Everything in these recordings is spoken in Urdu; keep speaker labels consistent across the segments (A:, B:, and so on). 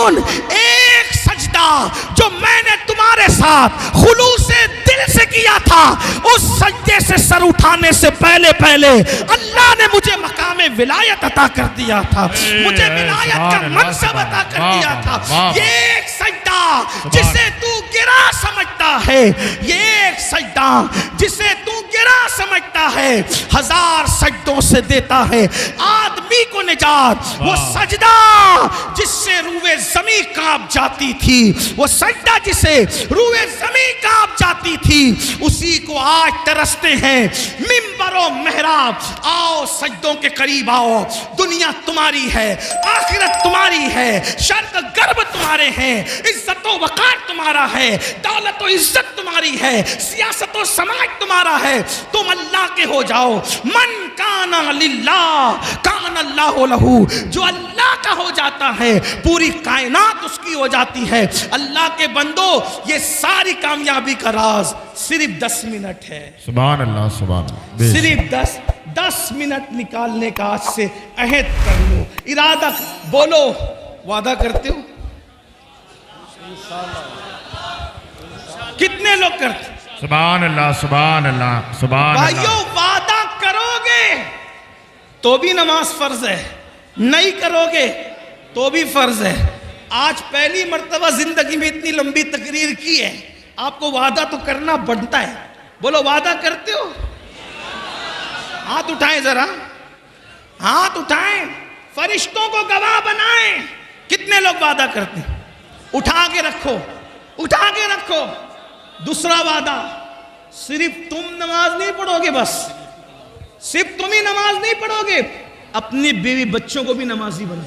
A: سن، ایک سجدہ جو میں نے تمہارے ساتھ خلوص دل سے کیا تھا، اس سجدے سے سر اٹھانے سے پہلے اللہ نے مجھے مقام ولایت عطا کر دیا تھا، مجھے ولایت کا منصب عطا کر دیا تھا۔ یہ ایک سجدہ جسے تو گرا سمجھتا ہے، یہ ایک سجدہ جسے تو گرا سمجھتا ہے، 1000 سجدوں سے دیتا ہے آدمی کو نجات۔ وہ سجدہ جس سے روئے زمین کانپ جاتی تھی، وہ سجدہ جسے روئے زمین کانپ جاتی تھی، اسی کو آج ترستے ہیں منبر و محراب۔ آؤ سجدوں کے قریب آؤ، دنیا تمہاری ہے، آخرت تمہاری ہے، شرق غرب تمہارے ہیں، عزت و وقار تمہارا ہے، دولت و عزت تمہاری ہے، سیاست و سماج تمہارا ہے۔ تم اللہ کے ہو جاؤ۔ من کان للہ کان اللہ لہو، جو اللہ کا ہو جاتا ہے پوری کائنات اس کی ہو جاتی ہے۔ اللہ کے بندو، یہ ساری کامیابی کا راز صرف 10 منٹ ہے۔
B: سبحان اللہ، سبحان اللہ۔
A: صرف 10 منٹ نکالنے کا آج سے عہد کر لو، ارادہ بولو، وعدہ کرتے ہو؟ کتنے لوگ کرتے؟
B: سبحان اللہ، سبحان اللہ، سبحان اللہ۔
A: بھائیو، وعدہ کرو گے تو بھی نماز فرض ہے، نہیں کرو گے تو بھی فرض ہے۔ آج پہلی مرتبہ زندگی میں اتنی لمبی تقریر کی ہے، آپ کو وعدہ تو کرنا بنتا ہے۔ بولو، وعدہ کرتے ہو؟ ہاتھ اٹھائیں ذرا، ہاتھ اٹھائیں، فرشتوں کو گواہ بنائیں۔ کتنے لوگ وعدہ کرتے ہیں؟ اٹھا کے رکھو، اٹھا کے رکھو۔ دوسرا وعدہ، صرف تم نماز نہیں پڑھو گے، بس صرف تم ہی نماز نہیں پڑھو گے، اپنی بیوی بچوں کو بھی نمازی بنو۔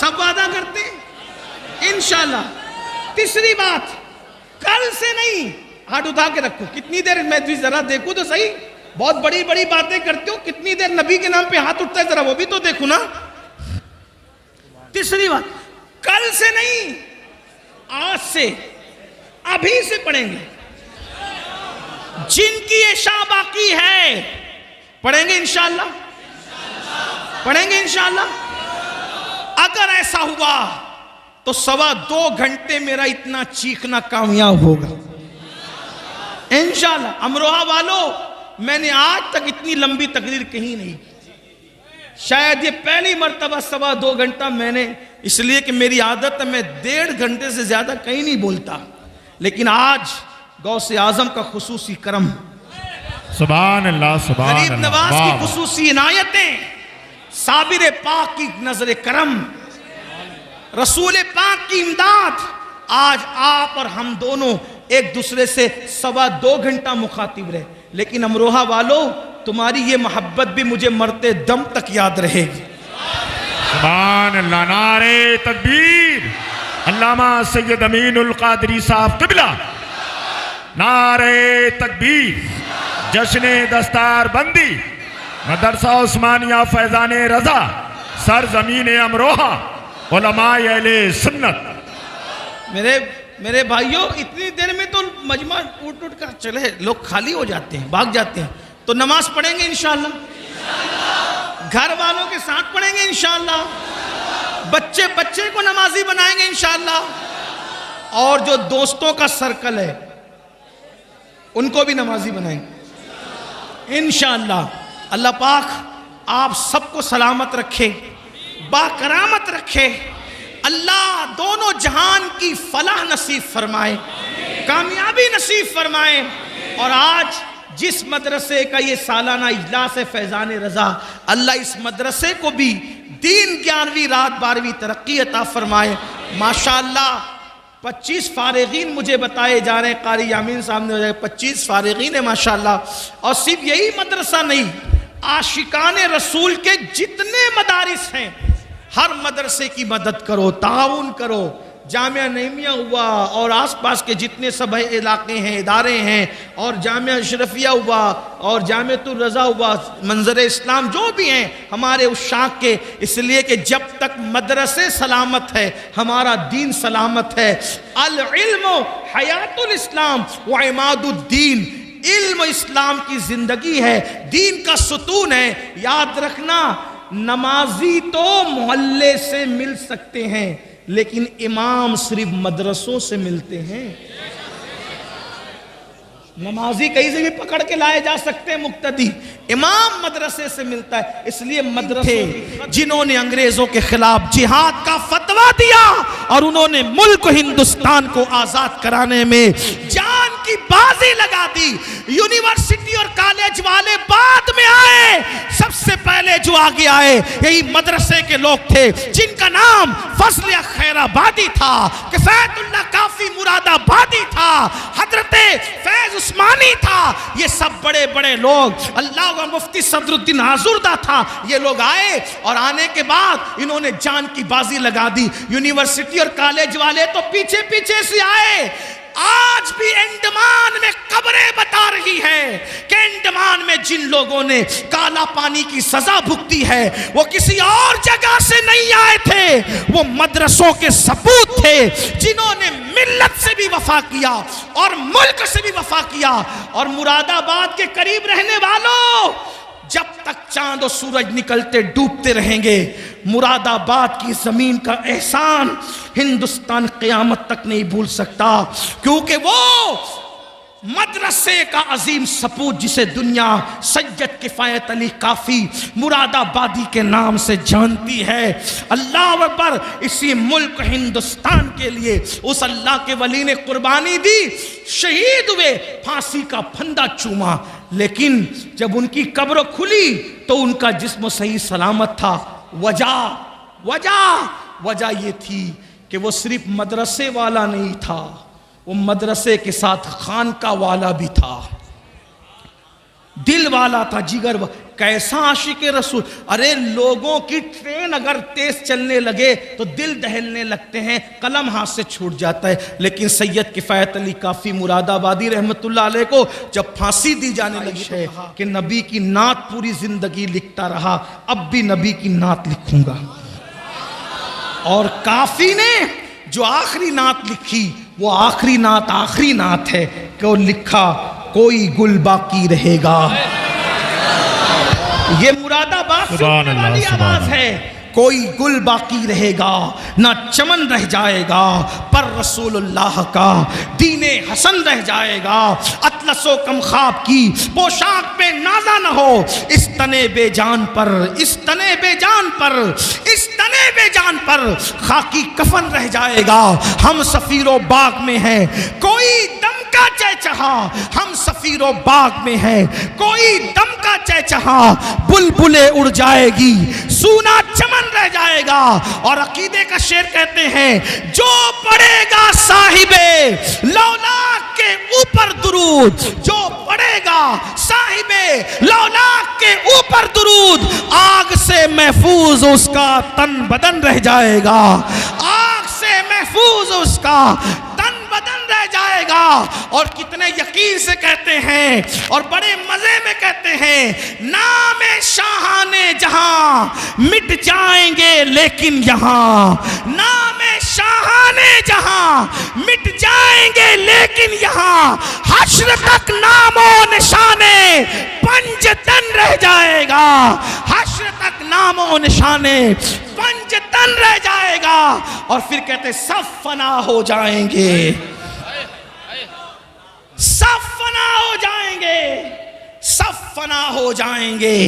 A: سب وعدہ کرتے ہیں انشاءاللہ۔ تیسری بات، کل سے نہیں، ہاتھ اٹھا کے رکھو۔ کتنی دیر میں ذرا دیکھوں تو صحیح، بہت بڑی بڑی باتیں کرتے ہو، کتنی دیر نبی کے نام پہ ہاتھ اٹھتا ہے، ذرا وہ بھی تو دیکھو نا۔ تیسری بات، کل سے نہیں، آج سے، ابھی سے پڑھیں گے۔ جن کی عشاء باقی ہے پڑھیں گے انشاءاللہ، پڑھیں گے انشاءاللہ۔ اگر ایسا ہوا تو 2.25 گھنٹے میرا اتنا چیخنا کامیاب ہوگا انشاءاللہ۔ امروہہ والو، میں نے آج تک اتنی لمبی تقریر کہیں نہیں کی، شاید یہ پہلی مرتبہ 2.25 گھنٹہ میں نے، اس لیے کہ میری عادت ہے میں 1.5 گھنٹے سے زیادہ کہیں نہیں بولتا، لیکن آج غوث اعظم کا خصوصی کرم،
B: سبحان اللہ، سبحان
A: غریب
B: اللہ،
A: نواز کی خصوصی عنایتیں، صابر پاک کی نظر کرم، رسول پاک کی امداد، آج آپ اور ہم دونوں ایک دوسرے سے 2.25 گھنٹہ مخاطب رہے۔ لیکن امروہہ والو، تمہاری یہ محبت بھی مجھے مرتے دم تک یاد رہے گی۔
B: سبحان اللہ، نعرہ تکبیر۔ علامہ سید امین القادری صاحب قبلہ، نعرہ تکبیر۔ جشن دستار بندی مدرسہ عثمانیہ فیضان رضا، سرزمین امروہہ، علماء اہل سنت۔
A: میرے بھائیوں، اتنی دیر میں تو مجمع اٹھ کر چلے، لوگ خالی ہو جاتے ہیں، بھاگ جاتے ہیں۔ تو نماز پڑھیں گے انشاءاللہ، گھر والوں کے ساتھ پڑھیں گے انشاءاللہ، بچے کو نمازی بنائیں گے انشاءاللہ، اور جو دوستوں کا سرکل ہے ان کو بھی نمازی بنائیں گے انشاءاللہ۔ اللہ پاک آپ سب کو سلامت رکھے، باکرامت رکھے، اللہ دونوں جہان کی فلاح نصیب فرمائے، کامیابی نصیب فرمائے۔ اور آج جس مدرسے کا یہ سالانہ اجلاس ہے فیضان رضا، اللہ اس مدرسے کو بھی دین 11ویں رات 12ویں ترقی عطا فرمائے۔ ماشاءاللہ 25 فارغین مجھے بتائے جا رہے ہیں، قاری یامین صاحب نے 25 فارغین ہیں ماشاءاللہ۔ اور صرف یہی مدرسہ نہیں، عاشقان رسول کے جتنے مدارس ہیں، ہر مدرسے کی مدد کرو، تعاون کرو۔ جامعہ نعیمیہ ہوا اور آس پاس کے جتنے سب علاقے ہیں، ادارے ہیں، اور جامعہ اشرفیہ ہوا اور جامعۃ الرضا ہوا، منظر اسلام، جو بھی ہیں ہمارے عشاق کے، اس لیے کہ جب تک مدرسے سلامت ہے ہمارا دین سلامت ہے۔ العلم حیات الاسلام و عماد الدین، علم اسلام کی زندگی ہے، دین کا ستون ہے۔ یاد رکھنا، نمازی تو محلے سے مل سکتے ہیں لیکن امام صرف مدرسوں سے ملتے ہیں. نمازی کہیں سے بھی پکڑ کے لائے جا سکتے ہیں مقتدی، امام مدرسے سے ملتا ہے. اس لیے مدرسے جنہوں نے انگریزوں کے خلاف جہاد کا فتویٰ دیا اور انہوں نے ملک ہندوستان کو آزاد کرانے میں جان کی بازی لگا دی. یونیورسٹی اور کالج والے بعد میں آئے، سب سے پہلے جو آگے آئے یہی مدرسے کے لوگ تھے جن کا نام فضل خیر آبادی تھا، کفایت اللہ کافی مراد آبادی تھا، حضرت فیض عثمانی تھا. یہ سب بڑے بڑے لوگ، اللہ و مفتی صدر الدین آزردہ تھا. یہ لوگ آئے اور آنے کے بعد انہوں نے جان کی بازی لگا دی. یونیورسٹی اور کالج والے تو پیچھے پیچھے سے آئے. آج بھی انڈمان میں قبریں بتا رہی ہے کہ انڈمان میں جن لوگوں نے کالا پانی کی سزا بھگتی ہے وہ کسی اور جگہ سے نہیں آئے تھے، وہ مدرسوں کے سپوت تھے جنہوں نے ملت سے بھی وفا کیا اور ملک سے بھی وفا کیا. اور مراد آباد کے قریب رہنے والوں، جب تک چاند و سورج نکلتے ڈوبتے رہیں گے مراد آباد کی زمین کا احسان ہندوستان قیامت تک نہیں بھول سکتا، کیونکہ وہ مدرسے کا عظیم سپوت جسے دنیا سید کفایت علی کافی مراد آبادی کے نام سے جانتی ہے. اللہ اکبر. اسی ملک ہندوستان کے لیے اس اللہ کے ولی نے قربانی دی، شہید ہوئے، پھانسی کا پھندا چوما، لیکن جب ان کی قبر کھلی تو ان کا جسم صحیح سلامت تھا. وجہ یہ تھی کہ وہ صرف مدرسے والا نہیں تھا، وہ مدرسے کے ساتھ خانقاہ والا بھی تھا، دل والا تھا، جگر والا. کیسا عاشق رسول. ارے لوگوں کی ٹرین اگر تیز چلنے لگے تو دل دہلنے لگتے ہیں، قلم ہاتھ سے چھوٹ جاتا ہے. لیکن سید کفایت علی کافی مراد آبادی رحمت اللہ علیہ کو جب پھانسی دی جانے لگی ہے کہ نبی کی نعت پوری زندگی لکھتا رہا، اب بھی نبی کی نعت لکھوں گا. اور کافی نے جو آخری نعت لکھی وہ آخری نعت ہے کہ وہ لکھا کوئی گل باقی رہے گا. یہ مراد آباد سے اٹھنے والی آواز ہے. کوئی گل باقی رہے گا نہ چمن رہ جائے گا، پر رسول اللہ کا دین حسن رہ جائے گا. اطلس و کم خواب کی پوشاک پہ نازا نہ ہو، اس تنے بے جان پر، اس تنے بے جان پر، اس تنے بے جان پر خاکی کفن رہ جائے گا. ہم سفیر و باغ میں ہیں کوئی دم کا چہچہا، ہم سفیر و باغ میں ہیں کوئی دم کا چہچہا. بلبلیں اڑ جائے گی، سونا چمن رہ جائے گا. اور عقیدے کا شعر کہتے ہیں جو پڑھے گا صاحب لولاک کے اوپر درود، جو پڑھے گا صاحب لولاک کے اوپر درود، آگ سے محفوظ اس کا تن بدن رہ جائے گا، آگ سے محفوظ اس کا تن بدن رہ جائے گا. اور کتنے یقین سے کہتے ہیں اور بڑے مزے میں کہتے ہیں نام شاہان جہاں مٹ جائیں گے لیکن یہاں، نام شاہان جہاں مٹ جائیں گے لیکن یہاں حشر تک نام و نشانے پنج تن رہ جائے گا، حشر تک نام و نشانے پنج تن رہ جائے گا. اور پھر کہتے سب فنا ہو جائیں گے، سب فنا ہو جائیں گے، سب فنا ہو جائیں گے،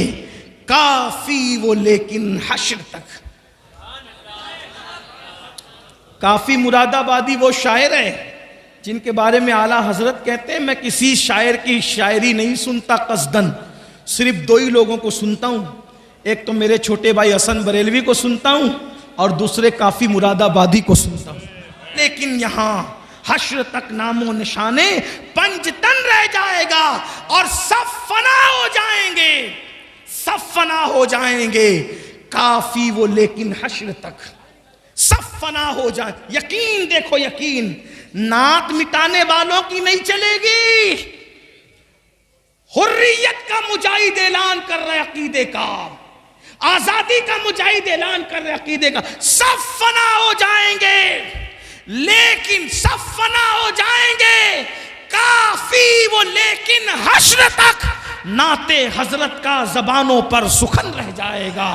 A: کافی وہ لیکن حشر تک. کافی مراد آبادی وہ شاعر ہے جن کے بارے میں اعلیٰ حضرت کہتے ہیں میں کسی شاعر کی شاعری نہیں سنتا قصدن، صرف دو ہی لوگوں کو سنتا ہوں، ایک تو میرے چھوٹے بھائی حسن بریلوی کو سنتا ہوں اور دوسرے کافی مراد آبادی کو سنتا ہوں. لیکن یہاں حشر تک نام و نشانے پنج تن رہ جائے گا اور سب فنا ہو جائیں گے، سب فنا ہو جائیں گے، کافی وہ لیکن حشر تک سب فنا ہو جائیں. یقین دیکھو، یقین نعت مٹانے والوں کی نہیں چلے گی. حریت کا مجاہد اعلان کر رہے عقیدے کا، آزادی کا مجاہد اعلان کر رہے عقیدے کا. سب فنا ہو جائیں گے لیکن سب فنا ہو جائیں گے، کافی وہ لیکن حشر تک نعت حضرت کا زبانوں پر سخن رہ جائے گا.